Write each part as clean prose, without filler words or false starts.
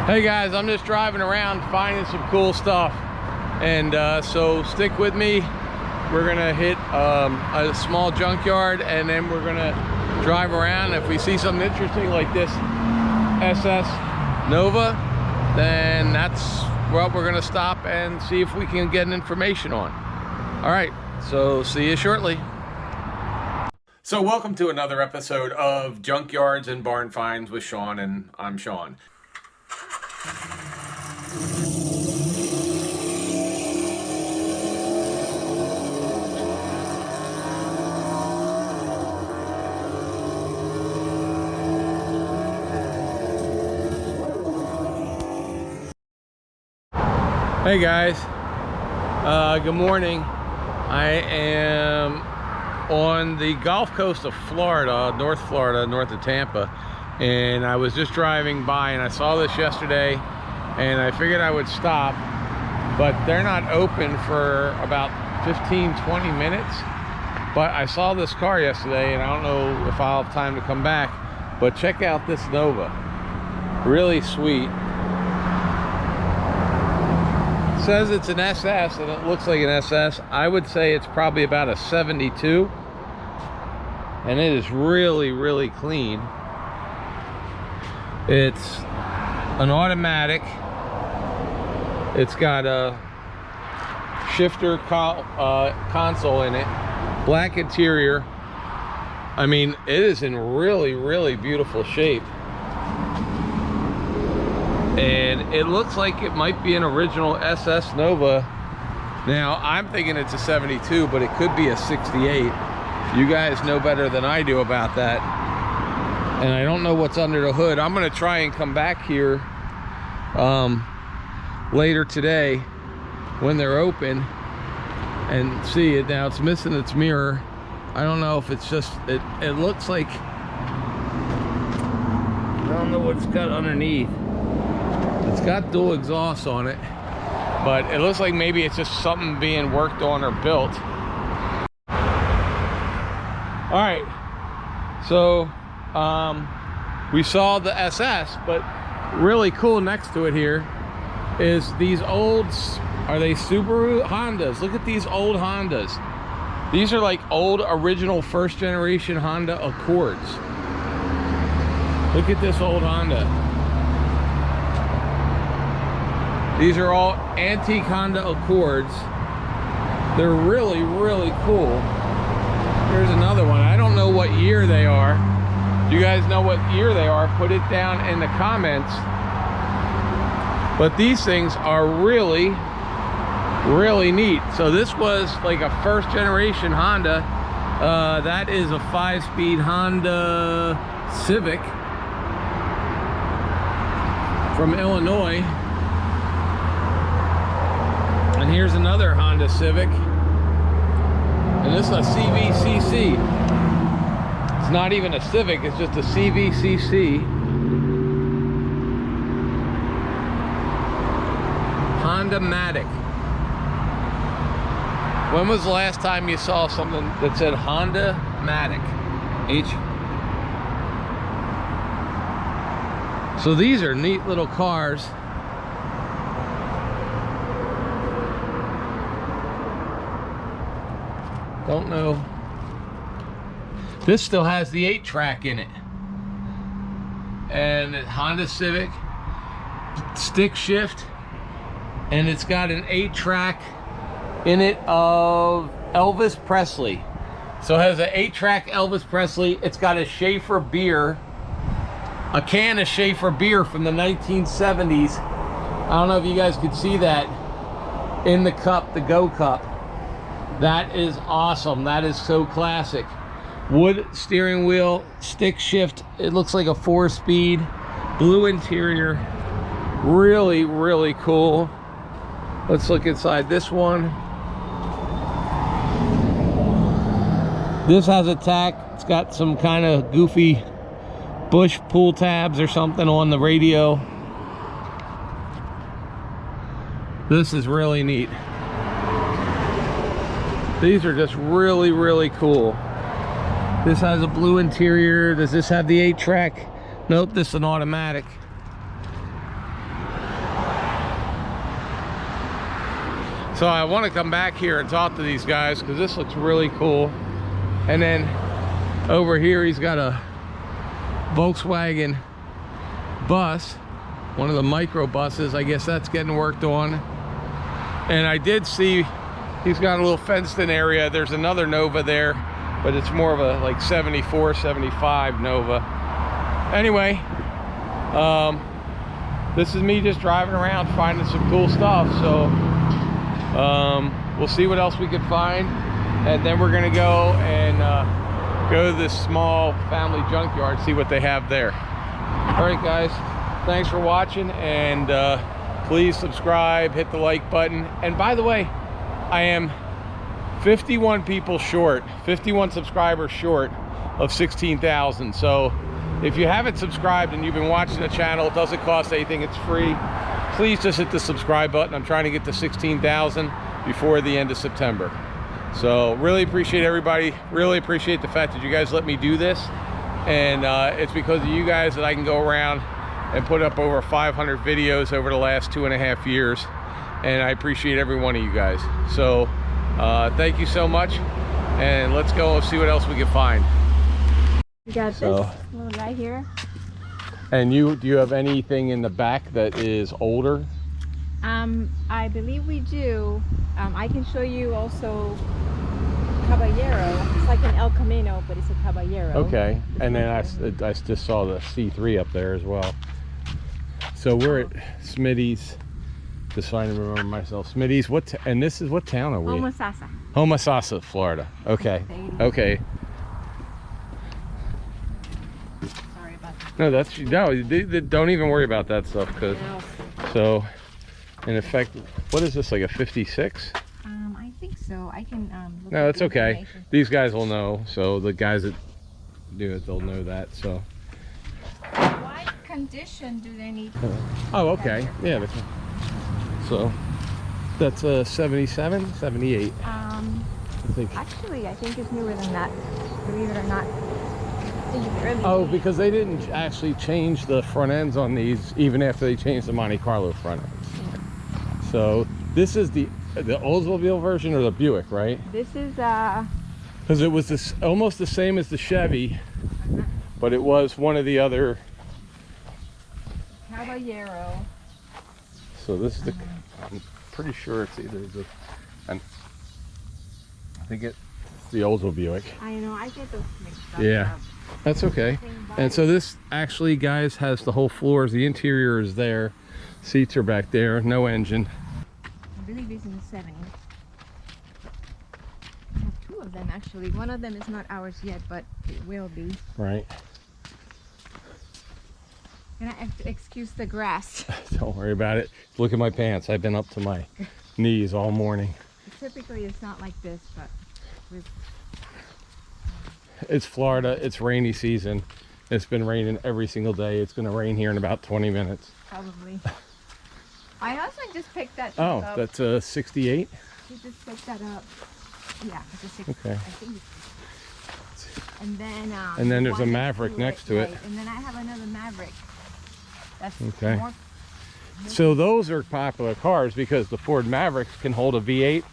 Hey guys, I'm just driving around finding some cool stuff, and so stick with me. We're gonna hit a small junkyard, and then we're gonna drive around. If we see something interesting like this SS Nova, then that's what we're gonna stop and see if we can get information on. All right, so see you shortly. So welcome to another episode of Junkyards and Barn Finds with Sean, and I'm Sean. Hey guys, good morning. I am on the Gulf Coast of Florida, north of Tampa, and I was just driving by and I saw this yesterday and I figured I would stop, but they're not open for about 15-20 minutes. But I saw this car yesterday and I don't know if I'll have time to come back, but check out this Nova. Really sweet. It says it's an SS and it looks like an SS. I would say it's probably about a 72, and it is really clean. It's an automatic. It's got a shifter console in it, black interior. I mean, it is in really beautiful shape, and it looks like it might be an original SS Nova. Now I'm thinking it's a 72, but it could be a 68. You guys know better than I do about that, and I don't know what's under the hood. I'm gonna try and come back here later today when they're open and see it. Now it's missing its mirror. I don't know if it's just it looks like, I don't know what's got underneath. It's got dual exhaust on it, but it looks like maybe it's just something being worked on or built. All right, so we saw the SS, but really cool next to it here is these old, are they Subaru? Hondas. Look at these old Hondas. These are like old original first generation Honda Accords. Look at this old Honda. These are all antique Honda Accords. They're really cool. Here's another one. I don't know what year they are. If you guys know what year they are, put it down in the comments. But these things are really neat. So this was like a first generation Honda. That is a 5-speed Honda Civic from Illinois. And here's another Honda Civic, and this is a CVCC. It's not even a Civic, it's just a CVCC. Honda Matic. When was the last time you saw something that said Honda Matic? So these are neat little cars. Don't know. This still has the 8-track in it, and Honda Civic, stick shift, and it's got an 8-track in it of Elvis Presley. So it has an 8-track Elvis Presley. It's got a Schaefer beer, a can of Schaefer beer from the 1970s. I don't know if you guys could see that in the cup, the Go Cup. That is awesome. That is so classic. Wood steering wheel, stick shift. It looks like a 4-speed, blue interior. Really cool. Let's look inside this one. This has a tack. It's got some kind of goofy Bush pull tabs or something on the radio. This is really neat. These are just really cool. This has a blue interior. Does this have the 8-track? Nope, this is an automatic. So I want to come back here and talk to these guys because this looks really cool. And then over here he's got a Volkswagen bus, one of the micro buses. I guess that's getting worked on. And I did see he's got a little fenced in area. There's another Nova there, but it's more of a like 74, 75 Nova. Anyway, this is me just driving around finding some cool stuff. So we'll see what else we can find, and then we're gonna go and go to this small family junkyard, see what they have there. All right guys, thanks for watching, and please subscribe, hit the like button. And by the way, I am 51 people short, 51 subscribers short of 16,000. So if you haven't subscribed and you've been watching the channel, it doesn't cost anything, it's free. Please just hit the subscribe button. I'm trying to get to 16,000 before the end of September. So really appreciate everybody, really appreciate the fact that you guys let me do this. And it's because of you guys that I can go around and put up over 500 videos over the last 2.5 years. And I appreciate every one of you guys. So thank you so much, and let's go and see what else we can find. We got this little guy here. And do you have anything in the back that is older? I believe we do. I can show you also Caballero. It's like an El Camino, but it's a Caballero. Okay, and then I just saw the C3 up there as well. So we're at Smittys. Just trying to remember myself. Smittys. And this is what town are we? Homosassa. Homosassa, Florida. Okay. Okay. Sorry about that. No, don't even worry about that stuff, because so in effect, what is this, like a 56? I think so. I can look No, at it's the okay. information. These guys will know. So the guys that do it, they'll know that. So. What condition do they need? Oh, okay. Yeah. So that's a 77, 78. I think. Actually, I think it's newer than that. Believe it or not. Oh, because they didn't actually change the front ends on these, even after they changed the Monte Carlo front ends. Yeah. So this is the Oldsmobile version, or the Buick, right? This is because it was almost the same as the Chevy, but it was one of the other Caballero. So this is the, I'm pretty sure it's either the, I think it's the Oldsmobile Buick. I know, I get those mixed up. Yeah, that's okay. And so this actually, guys, has the whole floors. The interior is there. Seats are back there, no engine. I believe it's in the 70s. I have two of them actually. One of them is not ours yet, but it will be. Right. And I have to excuse the grass. Don't worry about it. Look at my pants. I've been up to my knees all morning. Typically it's not like this, but it's Florida. It's rainy season. It's been raining every single day. It's going to rain here in about 20 minutes. Probably. I also just picked that up. Oh, that's a 68? You just picked that up. Yeah, it's a 68. Okay. I think it's, and then there's a Maverick next to it. Right. And then I have another Maverick. That's okay. More. So those are popular cars because the Ford Mavericks can hold a V8,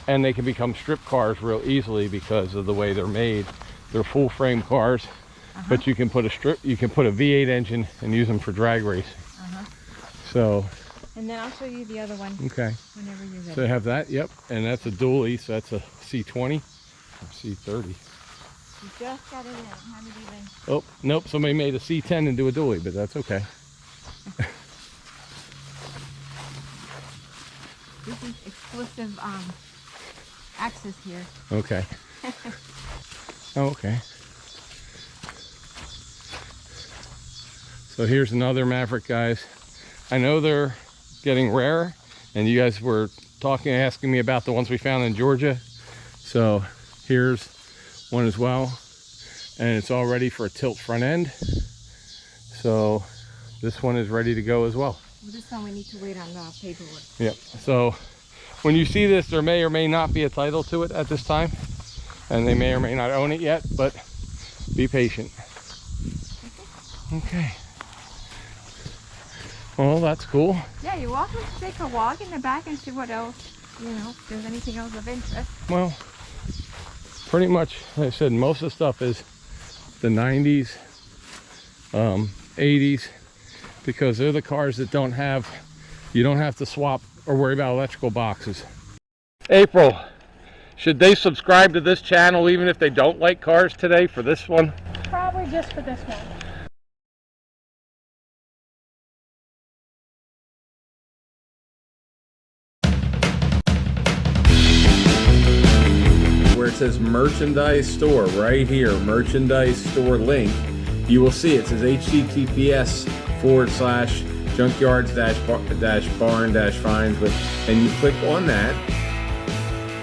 and they can become strip cars real easily because of the way they're made. They're full frame cars, but you can put a V8 engine and use them for drag racing. So. And then I'll show you the other one. Okay. Whenever you're ready. So I have that. Yep. And that's a dually. So that's a C20 or C30. You just got it in. Haven't even. Oh nope. Somebody made a C10 and do a dually, but that's okay. This is exclusive access here. Okay. Oh, okay. So here's another Maverick, guys. I know they're getting rare, and you guys were asking me about the ones we found in Georgia. So here's one as well, and it's all ready for a tilt front end. So this one is ready to go as well. This one we need to wait on the paperwork. Yep. So when you see this, there may or may not be a title to it at this time, and they may or may not own it yet, but be patient. Okay. Well, that's cool. Yeah, you're welcome to take a walk in the back and see what else you know, if there's anything else of interest. Well, pretty much, like I said, most of the stuff is the 90s, 80s, because they're the cars that don't have, you don't have to swap or worry about electrical boxes. April, should they subscribe to this channel even if they don't like cars today for this one? Probably just for this one. Where it says merchandise store right here, merchandise store link, you will see it says https:/junkyards-barn-finds, and you click on that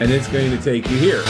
and it's going to take you here.